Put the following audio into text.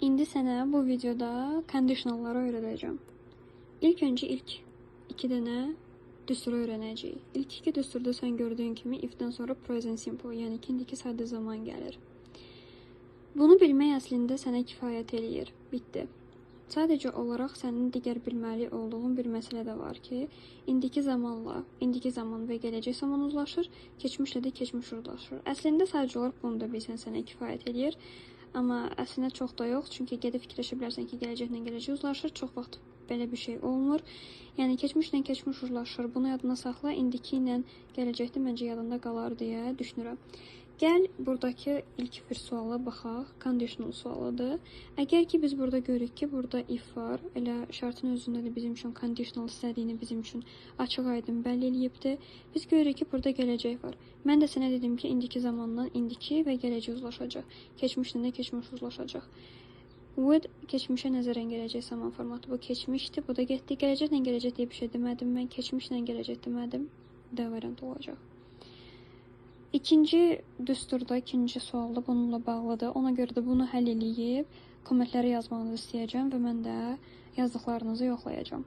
İndi sənə bu videoda conditionalları öyrədəcəm. İlk öncə ilk 2 dənə düsturu öyrənəcəyik. İlk 2 düsturda sən gördüyün kimi ifdən sonra present simple, yəni ki, indiki sadə zaman gəlir. Bunu bilmək əslində sənə kifayət eləyir. Bitdi. Sadəcə olaraq sənin digər bilməli olduğun bir məsələ də var ki, indiki zamanla, indiki zaman və gələcək zaman uzlaşır, keçmişlə də keçmiş uzlaşır. Əslində sadəcə olaraq bunu da bilsən sənə kifayət eləyir. Amma əslində çox da yox, çünki gedib fikirləşə bilərsən ki, gələcəklə gələcək uzlaşır, çox vaxt belə bir şey olmur. Yəni keçmişlə keçmiş uzlaşır. Bunu yadına saxla, indiki ilə gələcəkdə məncə yadında qalar deyə düşünürəm. Gəl buradakı ilk bir suala baxaq. Conditional sualıdır. Əgər ki biz burada görürük ki, burada if var. Elə şartın özündə də bizim üçün conditional istədiyini bizim üçün açıq-aydın bəlli eləyibdir. Biz görürük ki, burada gələcək var. Mən də sənə dedim ki, indiki zamandan indiki və gələcək uzlaşacaq. Keçmişlə də keçmiş uzlaşacaq. Would keçmişə nəzərən gələcək zaman formatı. Bu keçmişdir. Bu da getdi. Gələcəklə gələcək deyə bir şey demədim. Mən keçmişlə gələcək demədim. D variant olacaq. İkinci düsturda, ikinci sualda bununla bağlıdır. Ona görə də bunu həll eləyib kommentlərə yazmanızı istəyəcəm və mən də yazdıqlarınızı yoxlayacağım.